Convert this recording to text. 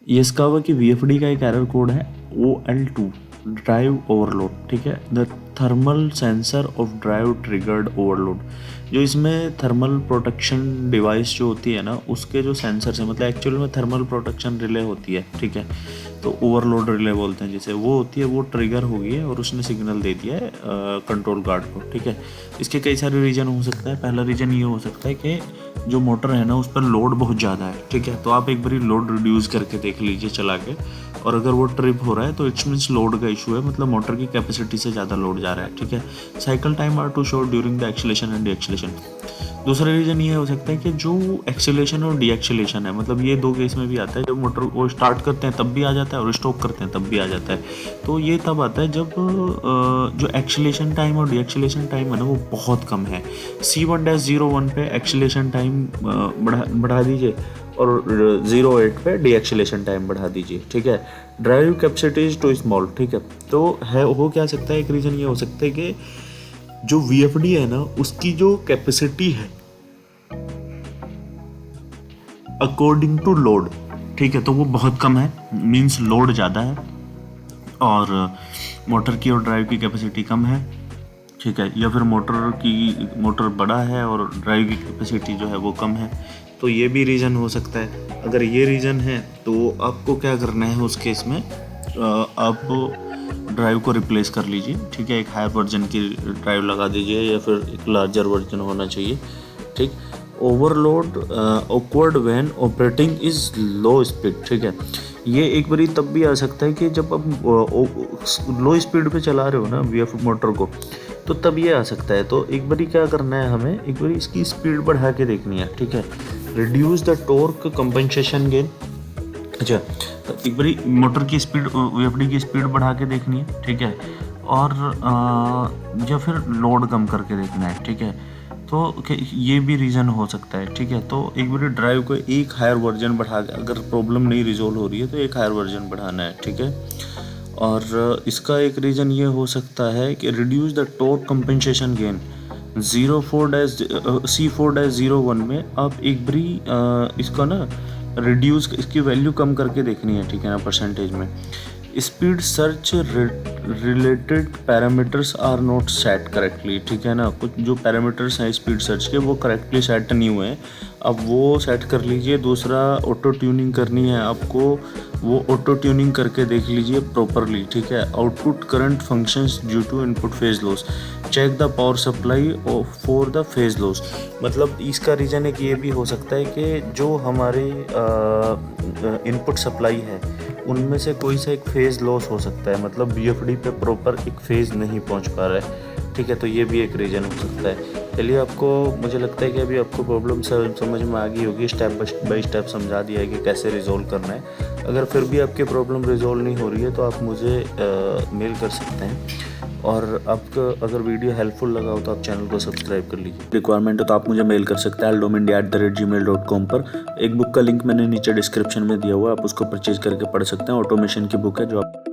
Yaskawa की VFD का एक एरर कोड है OL2 ड्राइव ओवरलोड, ठीक है। The thermal sensor of drive triggered overload, जो इसमें थर्मल प्रोटेक्शन डिवाइस जो होती है ना, उसके जो सेंसर्स हैं, मतलब एक्चुअल में थर्मल प्रोटेक्शन रिले होती है, ठीक है। तो ओवरलोड रिले बोलते हैं जिसे, वो होती है, वो ट्रिगर हो गई है और उसने सिग्नल दे दिया है कंट्रोल गार्ड को, ठीक है। इसके कई सारे रीजन हो सकता है। पहला रीजन ये हो सकता है कि जो मोटर है ना, उस पर लोड बहुत ज़्यादा है, ठीक है। तो आप एक बारी लोड रिड्यूस करके देख लीजिए चला के, और अगर वो ट्रिप हो रहा है तो इट्स मीन्स लोड का इशू है, मतलब मोटर की कैपेसिटी से ज़्यादा लोड जा रहा है, ठीक है। Cycle time are too short during the acceleration and deceleration. दूसरा रीज़न ये हो सकता है कि जो एक्सीलरेशन और डीएक्सीलरेशन है, मतलब ये दो केस में भी आता है। जब मोटर को स्टार्ट करते हैं तब भी आ जाता है और स्टॉप करते हैं तब भी आ जाता है। तो ये तब आता है जब जो एक्सीलरेशन टाइम और डीएक्सीलरेशन टाइम है ना, वो बहुत कम है। C1-01 पे एक्सीलरेशन टाइम बढ़ा दीजिए और 08 पे डीएक्सीलरेशन टाइम बढ़ा दीजिए, ठीक है। Drive capacity is too small, ठीक है। तो है, हो क्या सकता है, एक रीज़न ये हो सकता है कि जो VFD है ना, उसकी जो कैपेसिटी है अकॉर्डिंग टू लोड, ठीक है, तो वो बहुत कम है, मींस लोड ज़्यादा है और मोटर की और ड्राइव की कैपेसिटी कम है, ठीक है। या फिर मोटर बड़ा है और ड्राइव की कैपेसिटी जो है वो कम है। तो ये भी रीज़न हो सकता है। अगर ये रीज़न है तो आपको क्या करना है उस केस में, आप ड्राइव को रिप्लेस कर लीजिए, ठीक है। एक हायर वर्जन की ड्राइव लगा दीजिए या फिर एक लार्जर वर्जन होना चाहिए, ठीक। Overload awkward when operating is low speed, ठीक है। ये एक बारी तब भी आ सकता है कि जब आप लो स्पीड पे चला रहे हो ना VF मोटर को, तो तब ये आ सकता है। तो एक बारी क्या करना है हमें, एक बारी इसकी स्पीड बढ़ा के देखनी है, ठीक है। Reduce the torque compensation gain, अच्छा, तो एक बारी मोटर की स्पीड, VFD की स्पीड बढ़ा के देखनी है, ठीक है। और या फिर लोड कम करके देखना है, ठीक है। तो ये भी रीज़न हो सकता है, ठीक है। तो एक बार ड्राइव को एक हायर वर्जन बढ़ा के, अगर प्रॉब्लम नहीं रिजोल्व हो रही है तो एक हायर वर्जन बढ़ाना है, ठीक है। और इसका एक रीज़न ये हो सकता है कि reduce the torque compensation gain. C4-01 में आप एक बारी इसका ना रिड्यूस, इसकी वैल्यू कम करके देखनी है, ठीक है ना, परसेंटेज में। Speed search related parameters are not set correctly, ठीक है ना। कुछ जो पैरामीटर्स हैं स्पीड सर्च के, वो करेक्टली सेट नहीं हुए हैं, अब वो सेट कर लीजिए। दूसरा, ऑटो ट्यूनिंग करनी है आपको, वो ऑटो ट्यूनिंग करके देख लीजिए प्रॉपरली, ठीक है। Output current functions due to input phase loss, check the power supply for the phase loss. मतलब इसका रीज़न एक ये भी हो सकता है कि जो हमारे इनपुट सप्लाई है उनमें से कोई सा एक फेज़ लॉस हो सकता है, मतलब VFD पे प्रॉपर एक फेज़ नहीं पहुंच पा रहा है, ठीक है। तो ये भी एक रीज़न हो सकता है। चलिए, आपको, मुझे लगता है कि अभी आपको प्रॉब्लम समझ में आ गई होगी, स्टेप बाय स्टेप समझा दिया है कि कैसे रिजोल्व करना है। अगर फिर भी आपकी प्रॉब्लम रिजोल्व नहीं हो रही है तो आप मुझे मेल कर सकते हैं, और आपको अगर वीडियो हेल्पफुल लगा हो तो आप चैनल को सब्सक्राइब कर लीजिए। रिक्वायरमेंट हो तो आप मुझे मेल कर सकते हैं aldomindia@gmail.com पर। एक बुक का लिंक मैंने नीचे डिस्क्रिप्शन में दिया हुआ है, आप उसको परचेज करके पढ़ सकते हैं। ऑटोमेशन की बुक है जो आप